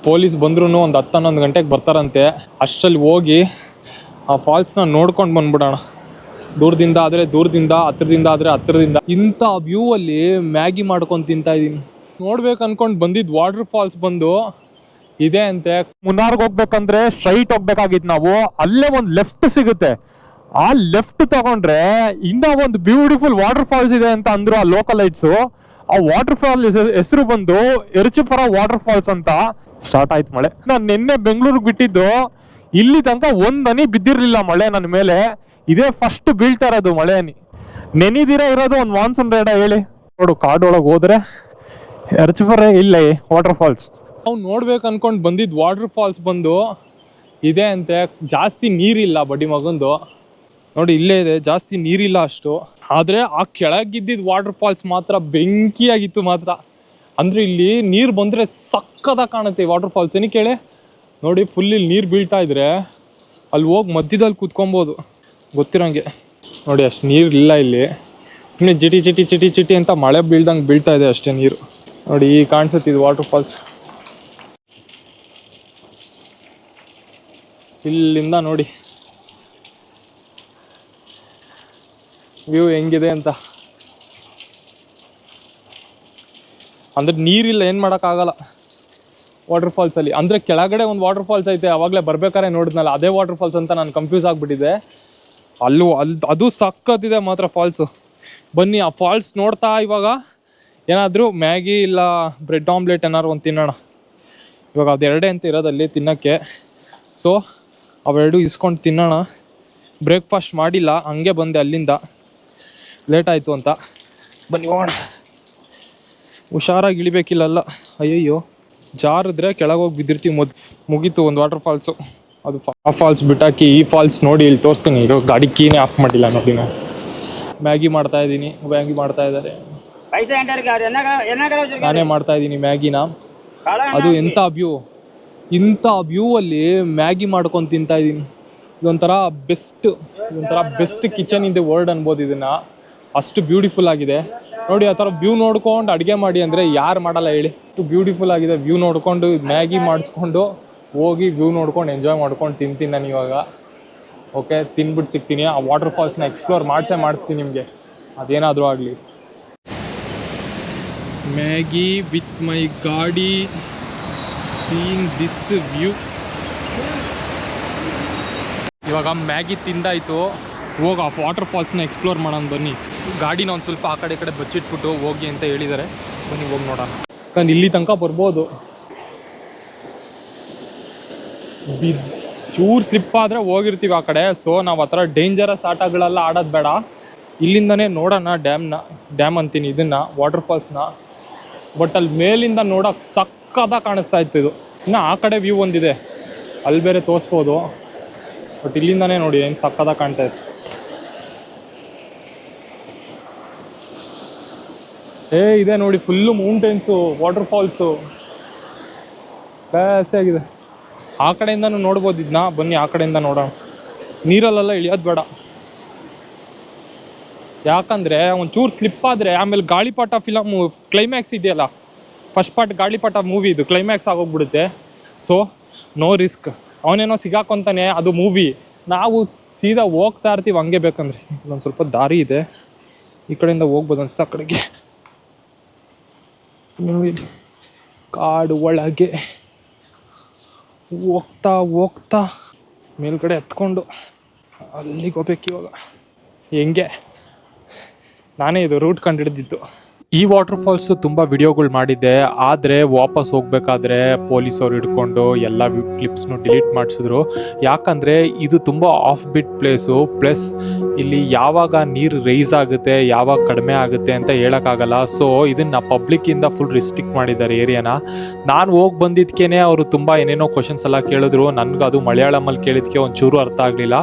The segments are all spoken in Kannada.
ಪೊಲೀಸ್ ಬಂದ್ರೂ ಒಂದು 10-11 ಗಂಟೆಗೆ ಬರ್ತಾರಂತೆ. ಅಷ್ಟರಲ್ಲಿ ಹೋಗಿ ಆ ಫಾಲ್ಸ್ನ ನೋಡ್ಕೊಂಡು ಬಂದ್ಬಿಡೋಣ. ದೂರದಿಂದ ಆದರೆ ದೂರದಿಂದ, ಹತ್ರದಿಂದ ಆದರೆ ಹತ್ರದಿಂದ. ಇಂಥ ವ್ಯೂ ಅಲ್ಲಿ ಮ್ಯಾಗಿ ಮಾಡ್ಕೊಂಡು ತಿಂತಾ ಇದ್ದೀನಿ. ನೋಡ್ಬೇಕು ಅನ್ಕೊಂಡು ಬಂದಿದ್ದು ವಾಟರ್ ಫಾಲ್ಸ್ ಬಂದು ಇದೆ ಅಂತೆ. ಮುನ್ನಾರ್ಗೆ ಹೋಗ್ಬೇಕಂದ್ರೆ ಸ್ಟ್ರೈಟ್ ಹೋಗ್ಬೇಕಾಗಿತ್ತು ನಾವು. ಅಲ್ಲೇ ಒಂದು ಲೆಫ್ಟ್ ಸಿಗುತ್ತೆ, ಆ ಲೆಫ್ಟ್ ತಗೊಂಡ್ರೆ ಇನ್ನ ಒಂದು ಬ್ಯೂಟಿಫುಲ್ ವಾಟರ್ ಫಾಲ್ಸ್ ಇದೆ ಅಂತ ಅಂದ್ರು ಆ ಲೋಕಲೈಟ್ಸು. ಆ ವಾಟರ್ ಫಾಲ್ ಹೆಸರು ಬಂದು ಎರ್ಚಿಪುರ ವಾಟರ್ ಫಾಲ್ಸ್ ಅಂತ. ಸ್ಟಾರ್ಟ್ ಆಯ್ತು ಮಳೆ. ನಾನು ನಿನ್ನೆ ಬೆಂಗಳೂರಿಗೆ ಬಿಟ್ಟಿದ್ದು, ಇಲ್ಲಿ ತನಕ ಒಂದನಿ ಬಿದ್ದಿರ್ಲಿಲ್ಲ ಮಳೆ ನನ್ನ ಮೇಲೆ. ಇದೇ ಫಸ್ಟ್ ಬೀಳ್ತಾ ಇರೋದು ಮಳೆ ಹನಿ. ನೆನಿದಿರ ಇರೋದು ಒಂದು ಮಾನ್ಸೂನ್ ರೇಡ ಹೇಳಿ. ನೋಡು, ಕಾಡೊಳಗೆ ಹೋದ್ರೆ ಎರ್ಚಿಪುರ ಇಲ್ಲೇ ವಾಟರ್ ಫಾಲ್ಸ್. ನಾವು ನೋಡ್ಬೇಕು ಅನ್ಕೊಂಡು ಬಂದಿದ್ದು ವಾಟರ್ ಫಾಲ್ಸ್ ಬಂದು ಇದೆ ಅಂತೆ. ಜಾಸ್ತಿ ನೀರಿಲ್ಲ ಬಡ್ಡಿ ಮಗಂದು. ನೋಡಿ ಇಲ್ಲೇ ಇದೆ, ಜಾಸ್ತಿ ನೀರಿಲ್ಲ ಅಷ್ಟು. ಆದರೆ ಆ ಕೆಳಗಿದ್ದಿದ್ದು ವಾಟರ್ ಫಾಲ್ಸ್ ಮಾತ್ರ ಬೆಂಕಿಯಾಗಿತ್ತು ಮಾತ್ರ. ಅಂದರೆ ಇಲ್ಲಿ ನೀರು ಬಂದರೆ ಸಕ್ಕದಾಗಿ ಕಾಣುತ್ತೆ ಈ ವಾಟರ್ ಫಾಲ್ಸ್. ಏನಕ್ಕೆ ಕೇಳಿ, ನೋಡಿ ಫುಲ್ ಇಲ್ಲಿ ನೀರು ಬೀಳ್ತಾ ಇದ್ರೆ ಅಲ್ಲಿ ಹೋಗಿ ಮಧ್ಯದಲ್ಲಿ ಕೂತ್ಕೊಬೋದು ಗೊತ್ತಿರೋಂಗೆ. ನೋಡಿ ಅಷ್ಟು ನೀರು ಇಲ್ಲ ಇಲ್ಲಿ, ಸುಮ್ಮನೆ ಚಿಟಿ ಚಿಟಿ ಚಿಟಿ ಚಿಟಿ ಅಂತ ಮಳೆ ಬೀಳ್ದಂಗೆ ಬೀಳ್ತಾ ಇದೆ ಅಷ್ಟೇ ನೀರು. ನೋಡಿ ಈ ಕಾಣಿಸುತ್ತೆ ಇದು ವಾಟರ್ ಫಾಲ್ಸ್. ಇಲ್ಲಿಂದ ನೋಡಿ ವ್ಯೂ ಹೆಂಗಿದೆ ಅಂತ. ಅಂದರೆ ನೀರಿಲ್ಲ, ಏನು ಮಾಡೋಕ್ಕಾಗಲ್ಲ ವಾಟರ್ ಫಾಲ್ಸಲ್ಲಿ. ಅಂದರೆ ಕೆಳಗಡೆ ಒಂದು ವಾಟರ್ ಫಾಲ್ಸ್ ಐತೆ, ಅವಾಗಲೇ ಬರ್ಬೇಕಾದ್ರೆ ನೋಡಿದ್ನಲ್ಲ ಅದೇ ವಾಟರ್ ಫಾಲ್ಸ್ ಅಂತ ನಾನು ಕನ್ಫ್ಯೂಸ್ ಆಗಿಬಿಟ್ಟಿದ್ದೆ. ಅದು ಸಕ್ಕತ್ತಿದೆ ಮಾತ್ರ ಫಾಲ್ಸು. ಬನ್ನಿ ಆ ಫಾಲ್ಸ್ ನೋಡ್ತಾ ಇವಾಗ ಏನಾದರೂ ಮ್ಯಾಗಿ ಇಲ್ಲ ಬ್ರೆಡ್ ಆಮ್ಲೆಟ್ ಏನಾದ್ರು ಒಂದು ತಿನ್ನೋಣ. ಇವಾಗ ಅದೆರಡೇ ಅಂತ ಇರೋದಲ್ಲಿ ತಿನ್ನೋಕ್ಕೆ. ಸೊ ಅವೆರಡು ಇಸ್ಕೊಂಡು ತಿನ್ನೋಣ. ಬ್ರೇಕ್ಫಾಸ್ಟ್ ಮಾಡಿಲ್ಲ, ಹಂಗೆ ಬಂದೆ ಅಲ್ಲಿಂದ, ಲೇಟ್ ಆಯಿತು ಅಂತ. ಬನ್ನಿ ಹೋಗೋಣ. ಹುಷಾರಾಗಿ ಇಳಿಬೇಕಿಲ್ಲಲ್ಲ, ಅಯ್ಯಯ್ಯೋ ಜಾರಿದ್ರೆ ಕೆಳಗೆ ಹೋಗಿ ಬಿದ್ದಿರ್ತೀವಿ. ಮುಗೀತು ಒಂದು ವಾಟರ್ ಫಾಲ್ಸು. ಅದು ಆ ಫಾಲ್ಸ್ ಬಿಟ್ಟಾಕಿ ಈ ಫಾಲ್ಸ್ ನೋಡಿ ಇಲ್ಲಿ ತೋರಿಸ್ತೀನಿ. ಇರೋ ಗಾಡಿ ಕೀನೇ ಆಫ್ ಮಾಡಿಲ್ಲ ನೋಡಿ. ನಾನು ಮ್ಯಾಗಿ ಮಾಡ್ತಾ ಇದ್ದೀನಿ, ಮ್ಯಾಗಿ ಮಾಡ್ತಾ ಇದ್ದಾರೆ, ನಾನೇ ಮಾಡ್ತಾ ಇದ್ದೀನಿ ಮ್ಯಾಗಿನ. ಅದು ಎಂಥ ವ್ಯೂ, ಇಂಥ ವ್ಯೂ ಅಲ್ಲಿ ಮ್ಯಾಗಿ ಮಾಡ್ಕೊಂಡು ತಿಂತಾ ಇದ್ದೀನಿ. ಇದೊಂಥರ best kitchen in the world ಅನ್ಬೋದು ಇದನ್ನು. ಅಷ್ಟು ಬ್ಯೂಟಿಫುಲ್ ಆಗಿದೆ ನೋಡಿ. ಆ ಥರ ವ್ಯೂ ನೋಡ್ಕೊಂಡು ಅಡುಗೆ ಮಾಡಿ ಅಂದರೆ ಯಾರು ಮಾಡಲ್ಲ ಹೇಳಿ. ಬ್ಯೂಟಿಫುಲ್ ಆಗಿದೆ ವ್ಯೂ ನೋಡಿಕೊಂಡು ಮ್ಯಾಗಿ ಮಾಡಿಸ್ಕೊಂಡು ಹೋಗಿ ವ್ಯೂ ನೋಡ್ಕೊಂಡು ಎಂಜಾಯ್ ಮಾಡ್ಕೊಂಡು ತಿಂತೀನಿ ನಾನು ಇವಾಗ. ಓಕೆ, ತಿನ್ಬಿಟ್ಟು ಸಿಗ್ತೀನಿ. ಆ ವಾಟರ್ ಫಾಲ್ಸ್ನ ಎಕ್ಸ್ಪ್ಲೋರ್ ಮಾಡಿಸ್ತೀನಿ ನಿಮಗೆ, ಅದೇನಾದರೂ ಆಗಲಿ. ಮ್ಯಾಗಿ ವಿತ್ ಮೈ ಗಾಡಿ, ಸೀಯಿಂಗ್ ದಿಸ್ ವ್ಯೂ. ಇವಾಗ ಮ್ಯಾಗಿ ತಿಂದಾಯಿತು, ಹೋಗಿ ಆ ವಾಟರ್ ಫಾಲ್ಸ್ನ ಎಕ್ಸ್ಪ್ಲೋರ್ ಮಾಡೋಣ ಬನ್ನಿ. ಗಾಡಿನ ಒಂದು ಸ್ವಲ್ಪ ಆ ಕಡೆ ಈ ಕಡೆ ಬಚ್ಚಿಟ್ಬಿಟ್ಟು ಹೋಗಿ ಅಂತ ಹೇಳಿದ್ದಾರೆ. ಬನ್ನಿ ಹೋಗಿ ನೋಡೋಣ. ಯಾಕಂದ್ರೆ ಇಲ್ಲಿ ತನಕ ಬರ್ಬೋದು, ಚೂರು ಸ್ಲಿಪ್ ಆದರೆ ಹೋಗಿರ್ತೀವಿ ಆ ಕಡೆ. ಸೊ ನಾವು ಆ ಥರ ಡೇಂಜರಸ್ ಆಟಗಳೆಲ್ಲ ಆಡೋದು ಬೇಡ. ಇಲ್ಲಿಂದನೇ ನೋಡೋಣ ಡ್ಯಾಮ್ ಅಂತೀನಿ ಇದನ್ನು, ವಾಟರ್ ಫಾಲ್ಸ್ನ. ಬಟ್ ಅಲ್ಲಿ ಮೇಲಿಂದ ನೋಡೋಕೆ ಸಕ್ಕದಾಗಿ ಕಾಣಿಸ್ತಾ ಇತ್ತು ಇದು. ಇನ್ನು ಆ ಕಡೆ ವ್ಯೂ ಒಂದಿದೆ, ಅಲ್ಲಿ ಬೇರೆ ತೋರಿಸ್ಬೋದು. ಬಟ್ ಇಲ್ಲಿಂದನೇ ನೋಡಿ ಹೆಂಗೆ ಸಕ್ಕದಾಗಿ ಕಾಣ್ತಾ ಇತ್ತು. ಇದೆ ನೋಡಿ ಫುಲ್ಲು ಮೌಂಟೇನ್ಸು, ವಾಟರ್ ಫಾಲ್ಸು ಬೇಸೆ ಆಗಿದೆ. ಆ ಕಡೆಯಿಂದನೂ ನೋಡ್ಬೋದು ಇದನ್ನ. ಬನ್ನಿ ಆ ಕಡೆಯಿಂದ ನೋಡೋಣ. ನೀರಲ್ಲೆಲ್ಲ ಇಳಿಯೋದು ಬೇಡ, ಯಾಕಂದರೆ ಒಂಚೂರು ಸ್ಲಿಪ್ ಆದರೆ ಆಮೇಲೆ ಗಾಳಿಪಟ ಫಿಲಮು ಕ್ಲೈಮ್ಯಾಕ್ಸ್ ಇದೆಯಲ್ಲ, ಫಸ್ಟ್ ಪಾರ್ಟ್ ಗಾಳಿಪಟ ಮೂವಿ ಇದು ಕ್ಲೈಮ್ಯಾಕ್ಸ್ ಆಗೋಗ್ಬಿಡುತ್ತೆ. So no risk. ಅವನೇನೋ ಸಿಗಾಕೊಂತಾನೆ, ಅದು ಮೂವಿ. ನಾವು ಸೀದಾ ಹೋಗ್ತಾ ಇರ್ತೀವಿ ಹಂಗೆ. ಬೇಕಂದ್ರೆ ಇಲ್ಲೊಂದು ಸ್ವಲ್ಪ ದಾರಿ ಇದೆ, ಈ ಕಡೆಯಿಂದ ಹೋಗ್ಬೋದು ಅನ್ಸುತ್ತೆ. ಆ ಕಡೆಗೆ ಕಾಡು ಒಳಗೆ ಹೋಗ್ತಾ ಮೇಲ್ಗಡೆ ಹತ್ಕೊಂಡು ಅಲ್ಲಿಗೆ ಹೋಗ್ಬೇಕು ಇವಾಗ. ಹೆಂಗೆ ನಾನೇ ಇದು ರೂಟ್ ಕಂಡುಹಿಡಿದಿದ್ದು. ಈ ವಾಟರ್ ಫಾಲ್ಸ್ ತುಂಬ ವಿಡಿಯೋಗಳು ಮಾಡಿದ್ದೆ, ಆದರೆ ವಾಪಸ್ ಹೋಗ್ಬೇಕಾದ್ರೆ ಪೊಲೀಸವ್ರು ಹಿಡ್ಕೊಂಡು ಎಲ್ಲ ಕ್ಲಿಪ್ಸ್ನು ಡಿಲೀಟ್ ಮಾಡಿಸಿದ್ರು. ಯಾಕಂದರೆ ಇದು ತುಂಬ ಆಫ್ ಬಿಟ್ ಪ್ಲೇಸು. ಪ್ಲಸ್ ಇಲ್ಲಿ ಯಾವಾಗ ನೀರು ರೈಸ್ ಆಗುತ್ತೆ ಯಾವಾಗ ಕಡಿಮೆ ಆಗುತ್ತೆ ಅಂತ ಹೇಳೋಕ್ಕಾಗಲ್ಲ. ಸೊ ಇದನ್ನು ಪಬ್ಲಿಕ್ಕಿಂದ ಫುಲ್ ರಿಸ್ಟ್ರಿಕ್ಟ್ ಮಾಡಿದ್ದಾರೆ ಏರಿಯಾನ. ನಾನು ಹೋಗಿ ಬಂದಿದ್ದಕ್ಕೇ ಅವರು ತುಂಬ ಏನೇನೋ ಕ್ವಶನ್ಸ್ ಎಲ್ಲ ಕೇಳಿದ್ರು. ನನಗೆ ಅದು ಮಲಯಾಳಮಲ್ಲಿ ಕೇಳಿದ್ದಕ್ಕೆ ಒಂಚೂರು ಅರ್ಥ ಆಗಲಿಲ್ಲ.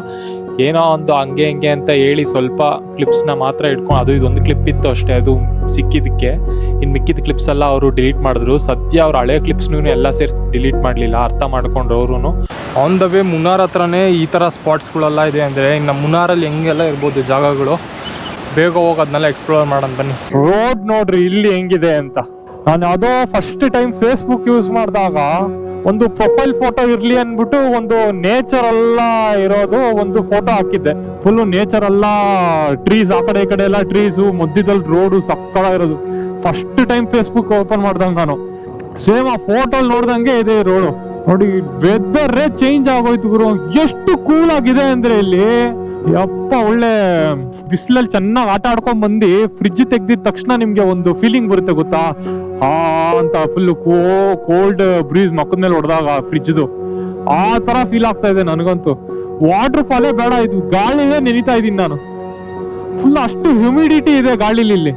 ಏನೋ ಒಂದು ಹಂಗೆ ಹಿಂಗೆ ಅಂತ ಹೇಳಿ ಸ್ವಲ್ಪ ಕ್ಲಿಪ್ಸ್ನ ಮಾತ್ರ ಇಟ್ಕೊಂಡು, ಅದು ಇದೊಂದು ಕ್ಲಿಪ್ ಇತ್ತು ಅಷ್ಟೇ ಅದು ಸಿಕ್ಕಿದ್ದಕ್ಕೆ. ಇನ್ನು ಮಿಕ್ಕಿದ ಕ್ಲಿಪ್ಸ್ ಎಲ್ಲ ಅವರು ಡಿಲೀಟ್ ಮಾಡಿದ್ರು. ಸದ್ಯ ಅವ್ರು ಹಳೆ ಕ್ಲಿಪ್ಸ್ನೂ ಎಲ್ಲ ಸೇರಿಸಿ ಡಿಲೀಟ್ ಮಾಡಲಿಲ್ಲ, ಅರ್ಥ ಮಾಡ್ಕೊಂಡ್ರು ಅವರು. ಆನ್ ದ ವೇ ಮುನ್ನಾರ್ ಹತ್ರನೇ ಈ ಥರ ಸ್ಪಾಟ್ಸ್ಗಳೆಲ್ಲ ಇದೆ ಅಂದರೆ ಇನ್ನು ಮುನ್ನಾರಲ್ಲಿ ಹೆಂಗೆಲ್ಲ ಇರ್ಬೋದು ಜಾಗಗಳು. ಬೇಗ ಹೋಗಿ ಅದನ್ನೆಲ್ಲ ಎಕ್ಸ್ಪ್ಲೋರ್ ಮಾಡೋಣ ಬನ್ನಿ. ರೋಡ್ ನೋಡ್ರಿ ಇಲ್ಲಿ ಹೆಂಗಿದೆ ಅಂತ. ನಾನು ಯಾವುದೋ ಫಸ್ಟ್ ಟೈಮ್ ಫೇಸ್ಬುಕ್ ಯೂಸ್ ಮಾಡಿದಾಗ ಒಂದು ಪ್ರೊಫೈಲ್ ಫೋಟೋ ಇರ್ಲಿ ಅನ್ಬಿಟ್ಟು ಒಂದು ನೇಚರ್ ಎಲ್ಲ ಇರೋದು ಒಂದು ಫೋಟೋ ಹಾಕಿದ್ದೆ. ಫುಲ್ ನೇಚರ್ ಎಲ್ಲ ಟ್ರೀಸ್, ಆ ಕಡೆ ಈ ಕಡೆ ಎಲ್ಲ ಟ್ರೀಸು, ಮಧ್ಯದಲ್ಲಿ ರೋಡು ಸಕ್ಕತ್ತಾಗಿರೋದು. ಫಸ್ಟ್ ಟೈಮ್ ಫೇಸ್ಬುಕ್ ಓಪನ್ ಮಾಡ್ದಂಗ ನಾನು ಸೇಮ್ ಆ ಫೋಟೋ ನೋಡ್ದಂಗೆ ಇದೆ ರೋಡು. ನೋಡಿ ವೆದರ್ ಚೇಂಜ್ ಆಗೋಯ್ತು ಗುರು, ಎಷ್ಟು ಕೂಲ್ ಆಗಿದೆ ಅಂದ್ರೆ ಇಲ್ಲಿ. ಯಪ್ಪ, ಒಳ್ಳೆ ಬಿಸಿಲಲ್ಲಿ ಚೆನ್ನಾಗಿ ಆಟ ಆಡ್ಕೊಂಡ್ ಬಂದು ಫ್ರಿಡ್ಜ್ ತೆಗ್ದಿದ ತಕ್ಷಣ ನಿಮ್ಗೆ ಒಂದು ಫೀಲಿಂಗ್ ಬರುತ್ತೆ ಗೊತ್ತಾ, ಅಂತ ಫುಲ್ ಕೋಲ್ಡ್ ಬ್ರೀಸ್ ಮಕ್ಕದ ಮೇಲೆ ಹೊಡೆದಾಗ ಫ್ರಿಡ್ಜ್ದು ಆ ತರ ಫೀಲ್ ಆಗ್ತಾ ಇದೆ ನನಗಂತೂ. ವಾಟರ್ ಫಾಲೇ ಬೇಡ, ಇದು ಗಾಳಿಲೇ ನೆನಿತಾ ಇದೀನಿ ನಾನು. ಫುಲ್ ಅಷ್ಟು ಹ್ಯೂಮಿಡಿಟಿ ಇದೆ ಗಾಳಿಲಿ ಇಲ್ಲಿ.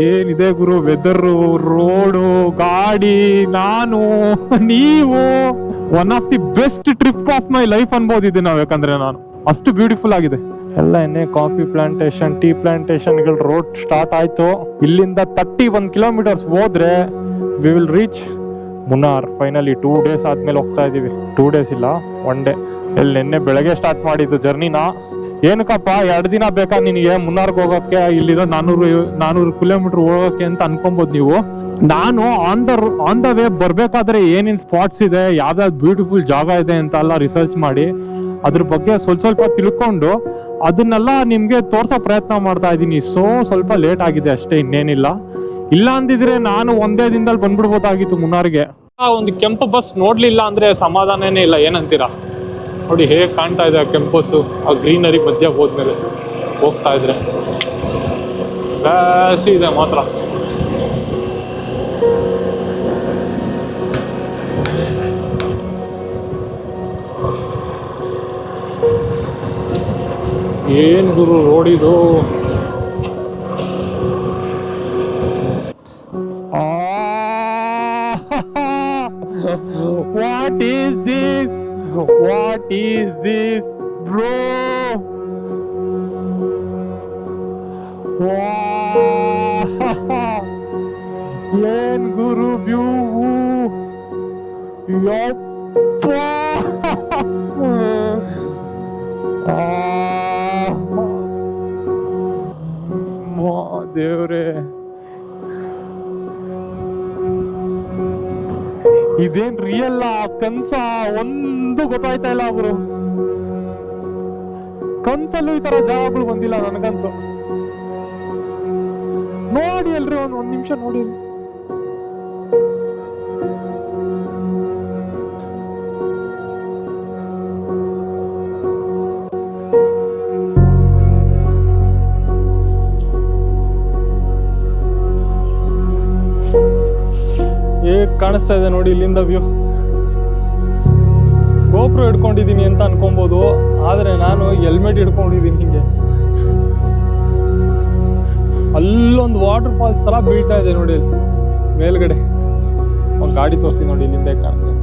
ಏನಿದೆ ಗುರು ವೆದರ್, ರೋಡು, ಗಾಡಿ, ನಾನು, ನೀವು. One of the best trip of my life ಅನ್ಬೋದಿದೆ ನಾವು, ಯಾಕಂದ್ರೆ ನಾನು ಅಷ್ಟು ಬ್ಯೂಟಿಫುಲ್ ಆಗಿದೆ ಎಲ್ಲ. ಎಣ್ಣೆ, coffee plantation, tea plantation road start ಆಯ್ತು. ಇಲ್ಲಿಂದ 31 ಕಿಲೋಮೀಟರ್ಸ್ ಹೋದ್ರೆ we will reach Munnar. Finally 2 days ಆದ್ಮೇಲೆ ಹೋಗ್ತಾ ಇದೀವಿ. 2 days ಇಲ್ಲ, 1 day. ಎಲ್ಲಿ ನಿನ್ನೆ ಬೆಳಗ್ಗೆ ಸ್ಟಾರ್ಟ್ ಮಾಡಿದ್ದು ಜರ್ನಿನ. ಏನಕ್ಕಪ್ಪ 2 ದಿನ ಬೇಕಾ ನಿನಗೆ ಮುನ್ನಾರ್ಗೆ ಹೋಗಕ್ಕೆ, ಇಲ್ಲಿರೋ 400 ಕಿಲೋಮೀಟರ್ ಹೋಗಕ್ಕೆ ಅಂತ ಅನ್ಕೊಬೋದು ನೀವು. ನಾನು ಆನ್ ದ ವೇ ಬರ್ಬೇಕಾದ್ರೆ ಏನೇನ್ ಸ್ಪಾಟ್ಸ್ ಇದೆ, ಯಾವ್ದಾವ್ದು ಬ್ಯೂಟಿಫುಲ್ ಜಾಗ ಇದೆ ಅಂತ ಎಲ್ಲ ರಿಸರ್ಚ್ ಮಾಡಿ ಅದ್ರ ಬಗ್ಗೆ ಸ್ವಲ್ಪ ತಿಳ್ಕೊಂಡು ಅದನ್ನೆಲ್ಲ ನಿಮ್ಗೆ ತೋರ್ಸೋ ಪ್ರಯತ್ನ ಮಾಡ್ತಾ ಇದ್ದೀನಿ. ಸ್ವಲ್ಪ ಲೇಟ್ ಆಗಿದೆ ಅಷ್ಟೇ, ಇನ್ನೇನಿಲ್ಲ. ಇಲ್ಲ ಅಂದಿದ್ರೆ ನಾನು ಒಂದೇ ದಿನದಲ್ಲಿ ಬಂದ್ಬಿಡ್ಬೋದಾಗಿತ್ತು ಮುನ್ನಾರ್ಗೆ. ಒಂದು ಕೆಂಪು ಬಸ್ ನೋಡ್ಲಿಲ್ಲ ಅಂದ್ರೆ ಸಮಾಧಾನನೇ ಇಲ್ಲ, ಏನಂತೀರಾ? ನೋಡಿ ಹೇಗೆ ಕಾಣ್ತಾ ಇದೆ ಆ ಕೆಂಪಸ್ಸು, ಆ ಗ್ರೀನರಿ ಮಧ್ಯ ಹೋದ್ಮೇಲೆ ಹೋಗ್ತಾ ಇದ್ರೆ ಬ್ಯಾಸಿ ಇದೆ ಮಾತ್ರ. ಏನ್ ಗುರು ರೋಡ್ ಇದು. What is this? What is this, bro? ಏನ್ ಗುರು ವ್ಯೂ, ಯಪ್ಪ ದೇವ್ರೆ, ಇದೇನ್ ರಿಯಲ್ ಕನ್ಸ ಒಂದು ಗೊತ್ತಾಯ್ತಾ ಇಲ್ಲ ಅವರು. ಕನ್ಸಲ್ಲೂ ಈ ತರ ಜಾಗಗಳು ಬಂದಿಲ್ಲ ನನಗಂತೂ. ನೋಡಿ ಅಲ್ರಿ, ಒಂದ್ ನಿಮಿಷ ನೋಡಿ. ಹೇಗ್ ಕಾಣಿಸ್ತಾ ಇದೆ ನೋಡಿ ಇಲ್ಲಿಂದ ವ್ಯೂ. ಗೋಪ್ರೋ ಹಿಡ್ಕೊಂಡಿದ್ದೀನಿ ಅಂತ ಅನ್ಕೊಬೋದು, ಆದ್ರೆ ನಾನು ಹೆಲ್ಮೆಟ್ ಹಿಡ್ಕೊಂಡಿದ್ದೀನಿ. ಹಿಂಗೆ ಅಲ್ಲೊಂದು ವಾಟರ್ ಫಾಲ್ಸ್ ತರ ಬೀಳ್ತಾ ಇದೆ ನೋಡಿ ಅಲ್ಲಿ ಮೇಲ್ಗಡೆ. ಒಂದು ಗಾಡಿ ತೋರಿಸಿ ನೋಡಿ ಇಲ್ಲಿಂದ ಕಾಣುತ್ತೆ.